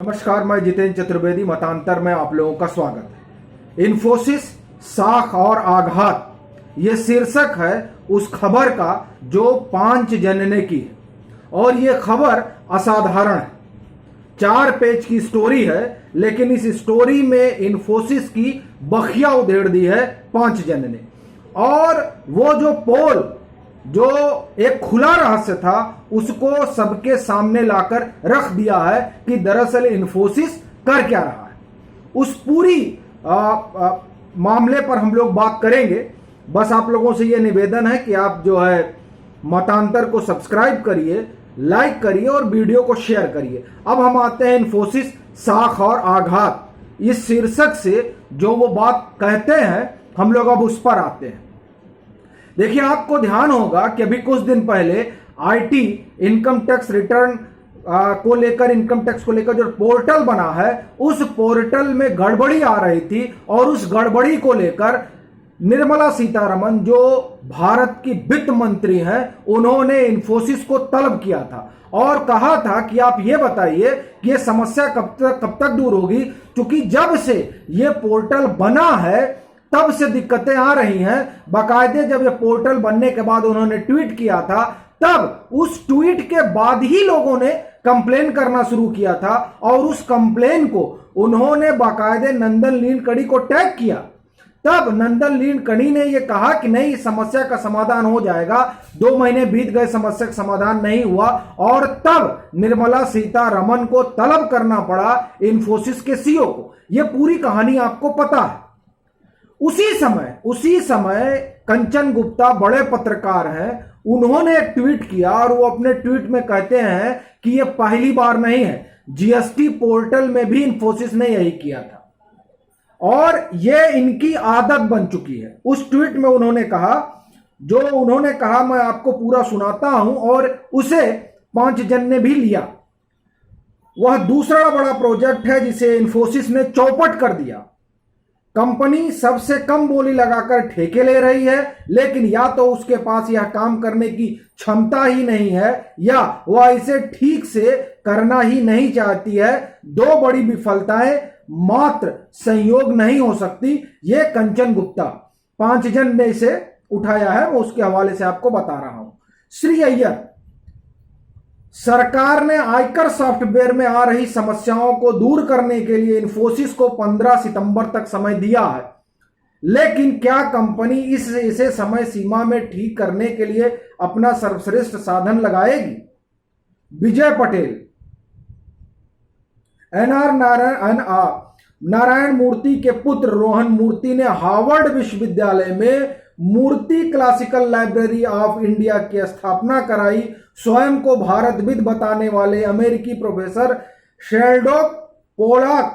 नमस्कार, मैं जितेंद्र चतुर्वेदी। मतांतर में आप लोगों का स्वागत है। इन्फोसिस साख और आघात, ये शीर्षक है उस खबर का जो 5 जनवरी की है और ये खबर असाधारण है। 4 पेज की स्टोरी है, लेकिन इस स्टोरी में इन्फोसिस की बखिया उधेड़ दी है 5 जनवरी। और वो जो पोल, जो एक खुला रहस्य था, उसको सबके सामने लाकर रख दिया है कि दरअसल इन्फोसिस कर क्या रहा है। उस पूरी मामले पर हम लोग बात करेंगे। बस आप लोगों से यह निवेदन है कि आप जो है मतांतर को सब्सक्राइब करिए, लाइक करिए और वीडियो को शेयर करिए। अब हम आते हैं इन्फोसिस साख और आघात, इस शीर्षक से जो वो बात कहते हैं, हम लोग अब उस पर आते हैं। देखिए, आपको ध्यान होगा कि अभी कुछ दिन पहले आईटी इनकम टैक्स रिटर्न को लेकर जो पोर्टल बना है, उस पोर्टल में गड़बड़ी आ रही थी और उस गड़बड़ी को लेकर निर्मला सीतारमण, जो भारत की वित्त मंत्री हैं, उन्होंने इन्फोसिस को तलब किया था और कहा था कि आप ये बताइए कि ये समस्या कब तक दूर होगी, क्योंकि जब से ये पोर्टल बना है तब से दिक्कतें आ रही हैं। बाकायदे जब ये पोर्टल बनने के बाद उन्होंने ट्वीट किया था, तब उस ट्वीट के बाद ही लोगों ने कंप्लेन करना शुरू किया था और उस कंप्लेन को उन्होंने बाकायदे नंदन नीलकणी को टैग किया। तब नंदन नीलकणी ने यह कहा कि नहीं, इस समस्या का समाधान हो जाएगा। 2 महीने बीत गए, समस्या का समाधान नहीं हुआ और तब निर्मला सीतारमण को तलब करना पड़ा इन्फोसिस के सीईओ को। यह पूरी कहानी आपको पता है। उसी समय कंचन गुप्ता बड़े पत्रकार हैं, उन्होंने एक ट्वीट किया और वो अपने ट्वीट में कहते हैं कि यह पहली बार नहीं है, जीएसटी पोर्टल में भी इन्फोसिस ने यही किया था और यह इनकी आदत बन चुकी है। उस ट्वीट में उन्होंने कहा, मैं आपको पूरा सुनाता हूं, और उसे 5 जन ने भी लिया। वह दूसरा बड़ा प्रोजेक्ट है जिसे इन्फोसिस ने चौपट कर दिया। कंपनी सबसे कम बोली लगाकर ठेके ले रही है, लेकिन या तो उसके पास यह काम करने की क्षमता ही नहीं है या वह इसे ठीक से करना ही नहीं चाहती है। 2 बड़ी विफलताएं मात्र संयोग नहीं हो सकती। यह कंचन गुप्ता 5 जन ने इसे उठाया है, वो उसके हवाले से आपको बता रहा हूं। श्री अय्यर, सरकार ने आयकर सॉफ्टवेयर में आ रही समस्याओं को दूर करने के लिए इन्फोसिस को 15 सितंबर तक समय दिया है, लेकिन क्या कंपनी इसे समय सीमा में ठीक करने के लिए अपना सर्वश्रेष्ठ साधन लगाएगी? विजय पटेल, एनआर नारायण मूर्ति के पुत्र रोहन मूर्ति ने हार्वर्ड विश्वविद्यालय में मूर्ति क्लासिकल लाइब्रेरी ऑफ इंडिया की स्थापना कराई। स्वयं को भारतविद बताने वाले अमेरिकी प्रोफेसर शेल्डोन पोलाक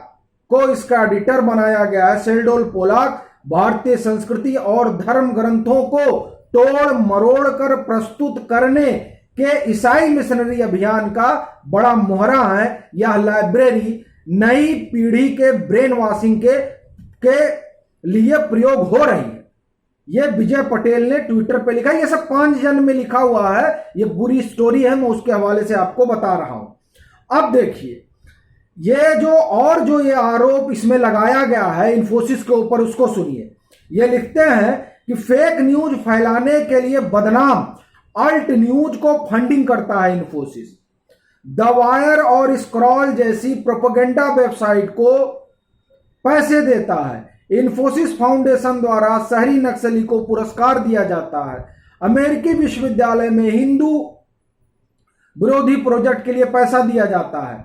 को इसका एडिटर बनाया गया है। शेल्डोन पोलाक भारतीय संस्कृति और धर्म ग्रंथों को तोड़ मरोड़ कर प्रस्तुत करने के ईसाई मिशनरी अभियान का बड़ा मोहरा है। यह लाइब्रेरी नई पीढ़ी के ब्रेन वॉशिंग के लिए प्रयोग हो रही है। यह विजय पटेल ने ट्विटर पे लिखा। यह सब 5 जन में लिखा हुआ है। यह पूरी स्टोरी है, मैं उसके हवाले से आपको बता रहा हूं। अब देखिए, ये आरोप इसमें लगाया गया है इन्फोसिस के ऊपर, उसको सुनिए। ये लिखते हैं कि फेक न्यूज फैलाने के लिए बदनाम अल्ट न्यूज को फंडिंग करता है इन्फोसिस। द वायर और स्क्रॉल जैसी प्रोपेगेंडा वेबसाइट को पैसे देता है। इन्फोसिस फाउंडेशन द्वारा शहरी नक्सली को पुरस्कार दिया जाता है। अमेरिकी विश्वविद्यालय में हिंदू विरोधी प्रोजेक्ट के लिए पैसा दिया जाता है।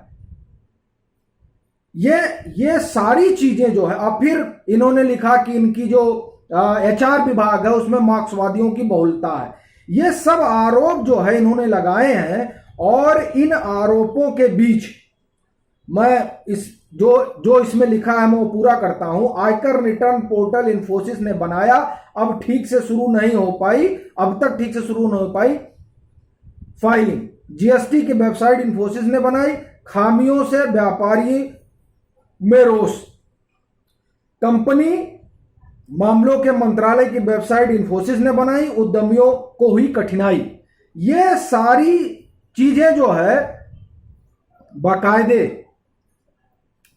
ये सारी चीजें जो है, अब फिर इन्होंने लिखा कि इनकी जो एचआर विभाग है उसमें मार्क्सवादियों की बहुलता है। ये सब आरोप जो है इन्होंने लगाए हैं और इन आरोपों के बीच मैं जो इसमें लिखा है मैं वो पूरा करता हूं। आयकर रिटर्न पोर्टल इन्फोसिस ने बनाया, अब ठीक से शुरू नहीं हो पाई, अब तक ठीक से शुरू नहीं हो पाई फाइलिंग। जीएसटी की वेबसाइट इन्फोसिस ने बनाई, खामियों से व्यापारी में रोष। कंपनी मामलों के मंत्रालय की वेबसाइट इन्फोसिस ने बनाई, उद्यमियों को हुई कठिनाई। ये सारी चीजें जो है बाकायदे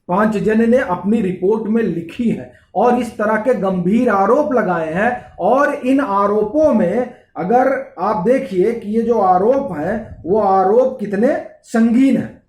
पांच जन ने अपनी रिपोर्ट में लिखी है और इस तरह के गंभीर आरोप लगाए हैं। और इन आरोपों में अगर आप देखिए कि ये जो आरोप हैं वो आरोप कितने संगीन हैं,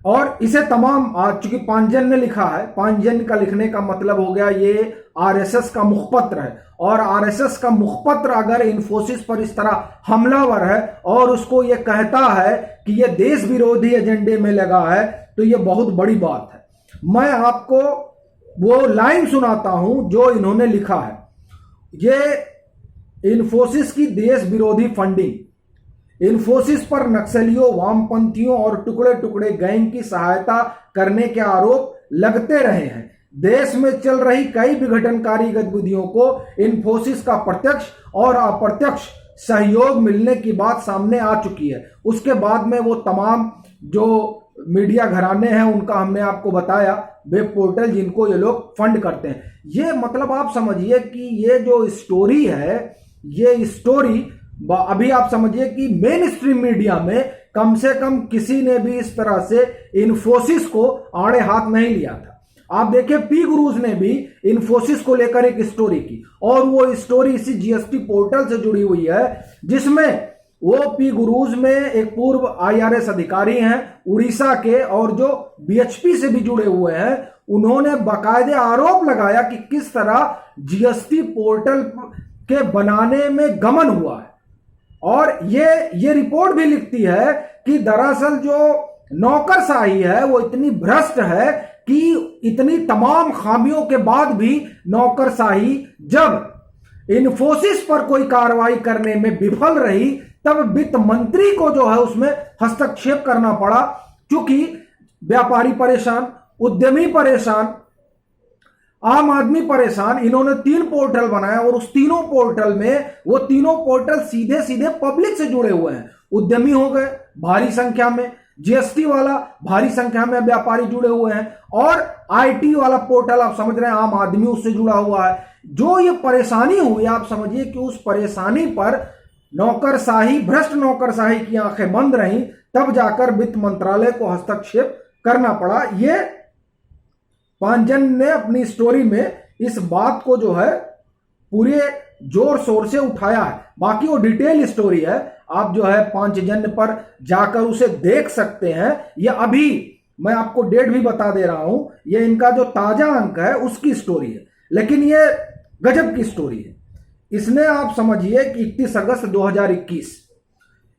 और इसे तमाम चूंकि पांचजन ने लिखा है, पांचजन का लिखने का मतलब हो गया ये आरएसएस का मुखपत्र है, और आरएसएस का मुखपत्र अगर इन्फोसिस पर इस तरह हमलावर है और उसको ये कहता है कि ये देश विरोधी एजेंडे में लगा है, तो ये बहुत बड़ी बात है। मैं आपको वो लाइन सुनाता हूं जो इन्होंने लिखा है। ये इन्फोसिस की देश विरोधी फंडिंग, इन्फोसिस पर नक्सलियों, वामपंथियों और टुकड़े टुकड़े गैंग की सहायता करने के आरोप लगते रहे हैं। देश में चल रही कई विघटनकारी गतिविधियों को इन्फोसिस का प्रत्यक्ष और अप्रत्यक्ष सहयोग मिलने की बात सामने आ चुकी है। उसके बाद में वो तमाम जो मीडिया घराने हैं उनका हमने आपको बताया, वेब पोर्टल जिनको ये लोग फंड करते हैं। ये मतलब आप समझिए कि ये जो स्टोरी है, ये स्टोरी अभी आप समझिए कि मेन स्ट्रीम मीडिया में कम से कम किसी ने भी इस तरह से इन्फोसिस को आड़े हाथ नहीं लिया था। आप देखिए पी गुरुज ने भी इन्फोसिस को लेकर एक स्टोरी की, और वो स्टोरी इसी जीएसटी पोर्टल से जुड़ी हुई है, जिसमें वो पी गुरुज में एक पूर्व आईआरएस अधिकारी हैं उड़ीसा के, और जो बीएचपी से भी जुड़े हुए हैं, उन्होंने बाकायदे आरोप लगाया कि किस तरह जीएसटी पोर्टल के बनाने में गमन हुआ है। और ये रिपोर्ट भी लिखती है कि दरअसल जो नौकरशाही है वो इतनी भ्रष्ट है कि इतनी तमाम खामियों के बाद भी नौकरशाही जब इन्फोसिस पर कोई कार्रवाई करने में विफल रही, तब वित्त मंत्री को जो है उसमें हस्तक्षेप करना पड़ा। क्योंकि व्यापारी परेशान, उद्यमी परेशान, आम आदमी परेशान। इन्होंने 3 पोर्टल बनाए और उस तीनों पोर्टल में वो तीनों पोर्टल सीधे सीधे पब्लिक से जुड़े हुए हैं। उद्यमी हो गए भारी संख्या में, जीएसटी वाला भारी संख्या में व्यापारी जुड़े हुए हैं, और आईटी वाला पोर्टल आप समझ रहे हैं आम आदमी उससे जुड़ा हुआ है। जो ये परेशानी हुई, आप समझिए कि उस परेशानी पर नौकरशाही, भ्रष्ट नौकरशाही की आंखें बंद रहीं, तब जाकर वित्त मंत्रालय को हस्तक्षेप करना पड़ा। ये पांचजन ने अपनी स्टोरी में इस बात को जो है पूरे जोर शोर से उठाया है। बाकी वो डिटेल स्टोरी है, आप जो है पांचजन पर जाकर उसे देख सकते हैं। ये अभी मैं आपको डेट भी बता दे रहा हूं, ये इनका जो ताजा अंक है उसकी स्टोरी है, लेकिन ये गजब की स्टोरी है। इसने आप समझिए कि 31 अगस्त 2021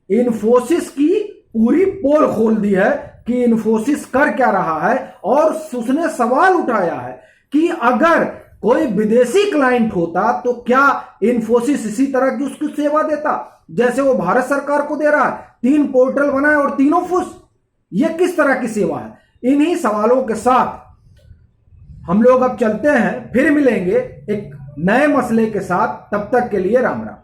इन्फोसिस की पूरी पोल खोल दी है कि इन्फोसिस कर क्या रहा है, और उसने सवाल उठाया है कि अगर कोई विदेशी क्लाइंट होता तो क्या इन्फोसिस इसी तरह की उसकी सेवा देता जैसे वो भारत सरकार को दे रहा है। 3 पोर्टल बनाए और तीनों फुस, ये किस तरह की सेवा है? इन्हीं सवालों के साथ हम लोग अब चलते हैं, फिर मिलेंगे एक नए मसले के साथ। तब तक के लिए राम राम।